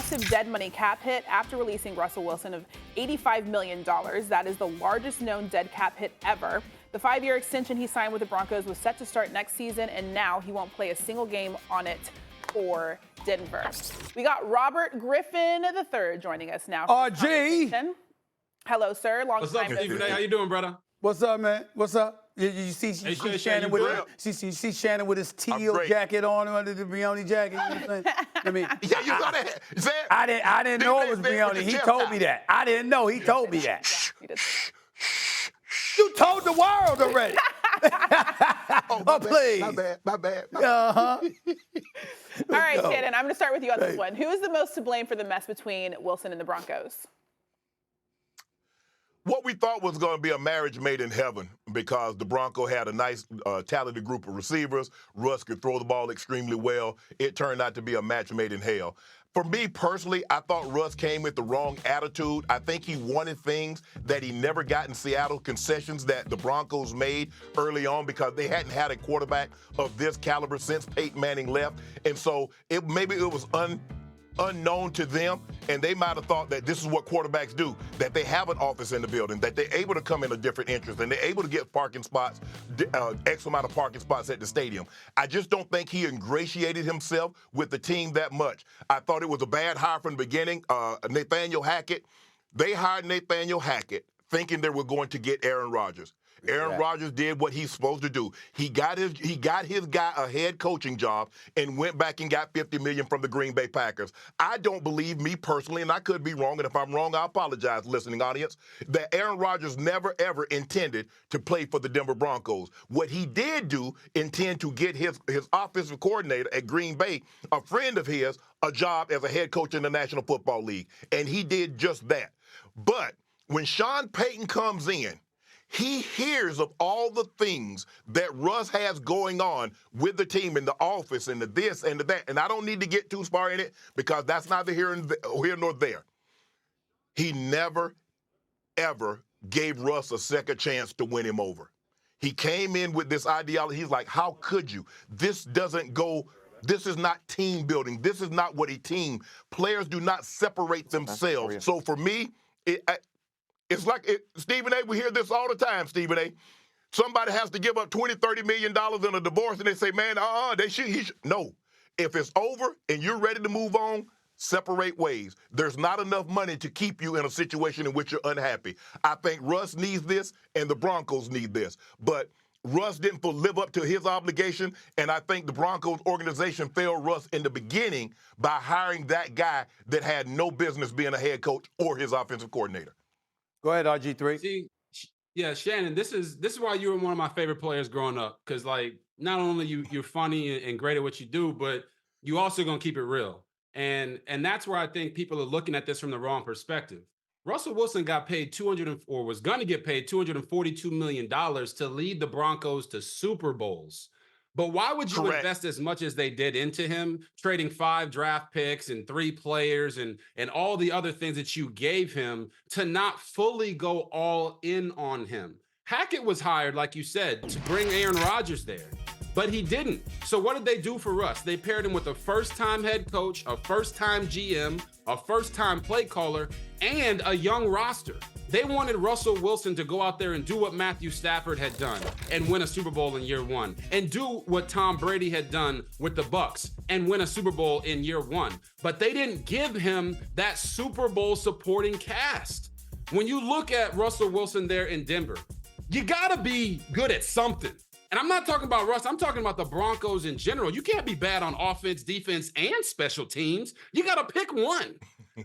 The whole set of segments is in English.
massive dead money cap hit after releasing Russell Wilson of $85 million. That is the largest known dead cap hit ever. The 5-year extension he signed with the Broncos was set to start next season, and now he won't play a single game on it for Denver. We got Robert Griffin III joining us now. RG. Hello, sir. Long What's time. up, Stephen A? How you doing, brother? What's up, man? What's up? You see Shannon with Shannon with his teal jacket on under the Brioni jacket. You know what I'm saying? I mean, yeah, you know that. I didn't know it was Brioni. He told me that. I didn't know. He told me that. You told the world already. Oh, please. My bad. All right, Shannon, I'm going to start with you on this one. Who is the most to blame for the mess between Wilson and the Broncos? What we thought was going to be a marriage made in heaven because the Broncos had a nice, talented group of receivers. Russ could throw the ball extremely well. It turned out to be a match made in hell. For me personally, I thought Russ came with the wrong attitude. I think he wanted things that he never got in Seattle, concessions that the Broncos made early on because they hadn't had a quarterback of this caliber since Peyton Manning left. And so maybe it was unknown to them, and they might have thought that this is what quarterbacks do, that they have an office in the building, that they're able to come in a different entrance, and they're able to get parking spots, X amount of parking spots at the stadium. I just don't think he ingratiated himself with the team that much. I thought it was a bad hire from the beginning. Nathaniel Hackett, they hired Nathaniel Hackett thinking they were going to get Aaron Rodgers. Aaron Rodgers did what he's supposed to do. He got his guy a head coaching job and went back and got $50 million from the Green Bay Packers. I don't believe, me personally, and I could be wrong, and if I'm wrong, I apologize, listening audience, that Aaron Rodgers never, ever intended to play for the Denver Broncos. What he did do, intend to get his offensive coordinator at Green Bay, a friend of his, a job as a head coach in the National Football League, and he did just that. But when Sean Payton comes in, he hears of all the things that Russ has going on with the team in the office and the this and the that. And I don't need to get too far in it because that's neither here nor there. He never, ever gave Russ a second chance to win him over. He came in with this ideology. He's like, how could you? This doesn't go. This is not team building. This is not what a team. Players do not separate themselves. So for me, it's like, Stephen A., we hear this all the time, Stephen A. Somebody has to give up $20, $30 million in a divorce, and they say, man, No. If it's over and you're ready to move on, separate ways. There's not enough money to keep you in a situation in which you're unhappy. I think Russ needs this, and the Broncos need this. But Russ didn't live up to his obligation, and I think the Broncos organization failed Russ in the beginning by hiring that guy that had no business being a head coach or his offensive coordinator. Go ahead, RG3. See, yeah, Shannon, this is why you were one of my favorite players growing up. Because, like, not only you're funny and great at what you do, but you also going to keep it real. And that's where I think people are looking at this from the wrong perspective. Russell Wilson got paid was going to get paid $242 million to lead the Broncos to Super Bowls. But why would you invest as much as they did into him, trading 5 draft picks and 3 players and all the other things that you gave him to not fully go all in on him? Hackett was hired, like you said, to bring Aaron Rodgers there, but he didn't. So what did they do for Russ? They paired him with a first-time head coach, a first-time GM, a first-time play caller, and a young roster. They wanted Russell Wilson to go out there and do what Matthew Stafford had done and win a Super Bowl in year 1, and do what Tom Brady had done with the Bucs and win a Super Bowl in year 1. But they didn't give him that Super Bowl supporting cast. When you look at Russell Wilson there in Denver, you gotta be good at something. And I'm not talking about Russ, I'm talking about the Broncos in general. You can't be bad on offense, defense, and special teams. You gotta pick one.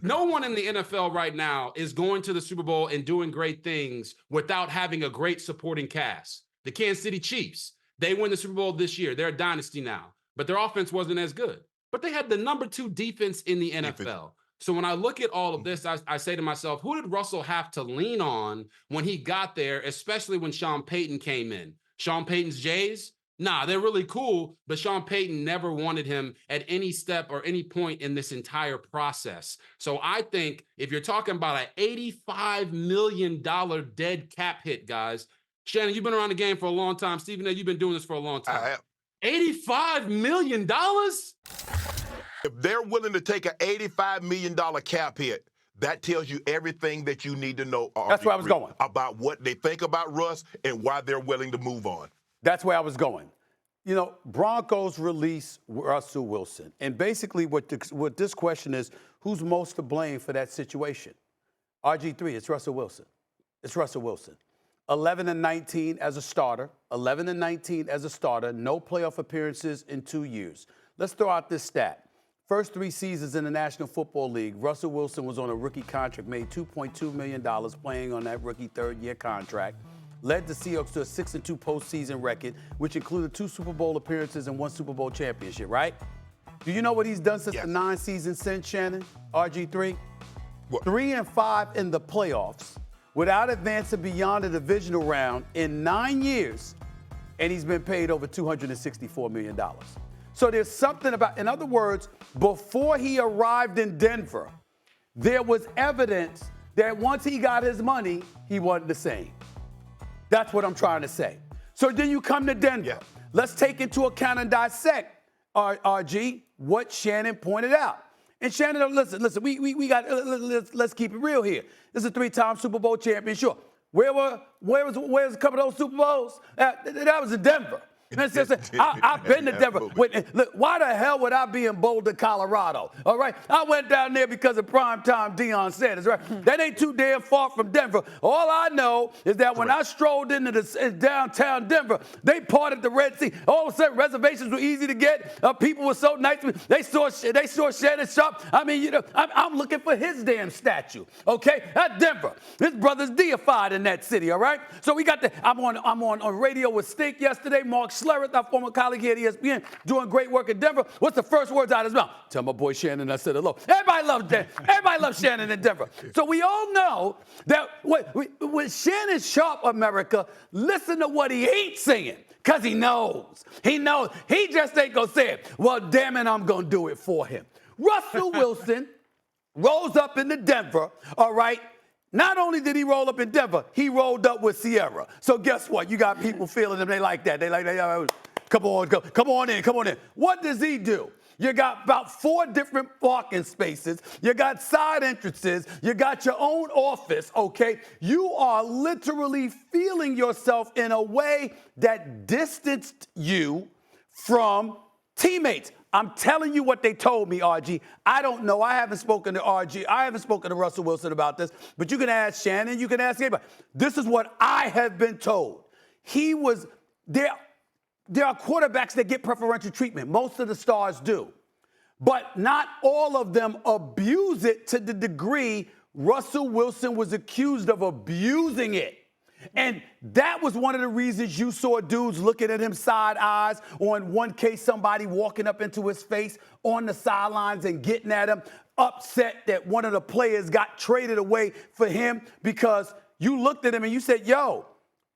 No one in the NFL right now is going to the Super Bowl and doing great things without having a great supporting cast. The Kansas City Chiefs, they win the Super Bowl this year. They're a dynasty now, but their offense wasn't as good. But they had the number 2 defense in the NFL. So when I look at all of this, I say to myself, who did Russell have to lean on when he got there, especially when Sean Payton came in? Sean Payton's Jays? Nah, they're really cool, but Sean Payton never wanted him at any step or any point in this entire process. So I think if you're talking about an $85 million dead cap hit, guys, Shannon, you've been around the game for a long time. Stephen A., you've been doing this for a long time. I have. $85 million? If they're willing to take an $85 million cap hit, that tells you everything that you need to know That's where I was going. About what they think about Russ and why they're willing to move on. That's where I was going. You know, Broncos release Russell Wilson. And basically what this question is, who's most to blame for that situation? RG3, it's Russell Wilson. It's Russell Wilson. 11-19 as a starter. 11-19 as a starter. No playoff appearances in 2 years. Let's throw out this stat. First 3 seasons in the National Football League, Russell Wilson was on a rookie contract, made $2.2 million playing on that rookie third-year contract. Led the Seahawks to a 6-2 postseason record, which included 2 Super Bowl appearances and 1 Super Bowl championship, right? Do you know what he's done since the 9 seasons since, Shannon? RG3? What? 3-5 in the playoffs without advancing beyond the divisional round in 9 years, and he's been paid over $264 million. So there's something about, in other words, before he arrived in Denver, there was evidence that once he got his money, he wasn't the same. That's what I'm trying to say. So then you come to Denver. Yeah. Let's take into account and dissect, RG, what Shannon pointed out. And Shannon, listen, we got, let's keep it real here. This is a 3-time Super Bowl champion, sure. Where's a couple of those Super Bowls? That was in Denver. I've been to Denver. Look, why the hell would I be in Boulder, Colorado? All right, I went down there because of primetime Deion Sanders. Right, that ain't too damn far from Denver. All I know is that when I strolled into the downtown Denver, they parted the Red Sea. All of a sudden, reservations were easy to get. People were so nice to me. They saw Shannon Sharpe. I mean, you know, I'm looking for his damn statue. Okay, at Denver, his brother's deified in that city. All right, so we got the. I'm on radio with Stink yesterday. Mark Schlereth, our former colleague here at ESPN, doing great work in Denver. What's the first words out of his mouth? Tell my boy Shannon I said hello. Everybody loves Shannon in Denver. So we all know that with Shannon Sharpe, America, listen to what he ain't saying, because he knows. He knows. He just ain't going to say it. Well, damn it, I'm going to do it for him. Russell Wilson rolls up into Denver, all right? Not only did he roll up in Denver, he rolled up with Sierra. So guess what? You got people feeling him. They like that. Come on in. What does he do? You got about 4 different parking spaces. You got side entrances. You got your own office, okay? You are literally feeling yourself in a way that distanced you from teammates. I'm telling you what they told me, RG. I don't know. I haven't spoken to RG. I haven't spoken to Russell Wilson about this. But you can ask Shannon. You can ask anybody. This is what I have been told. He was there. There are quarterbacks that get preferential treatment. Most of the stars do. But not all of them abuse it to the degree Russell Wilson was accused of abusing it. And that was one of the reasons you saw dudes looking at him side eyes, or in one case, somebody walking up into his face on the sidelines and getting at him, upset that one of the players got traded away for him because you looked at him and you said, yo,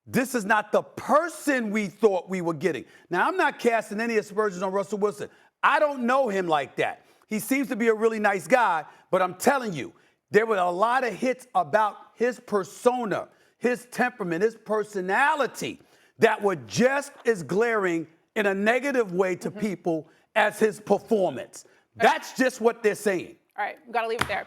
this is not the person we thought we were getting. Now, I'm not casting any aspersions on Russell Wilson. I don't know him like that. He seems to be a really nice guy, but I'm telling you, there were a lot of hits about his persona, his temperament, his personality that were just as glaring in a negative way to people as his performance. That's just what they're saying. All right, we've got to leave it there.